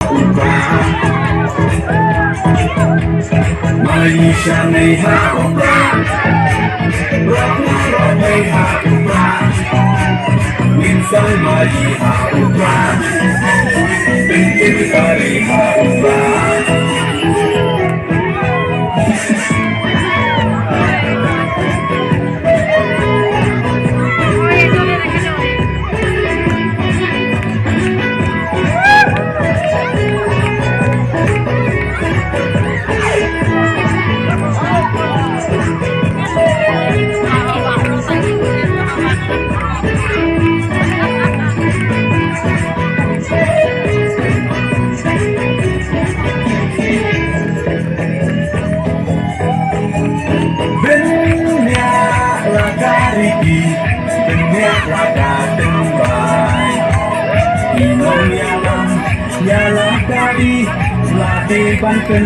ubah Malaysia may haubah Rock may haubah Minsan may haubah Pintin kari haubah Banyak laga tembay Inong yalam Yalah dari Latih Banten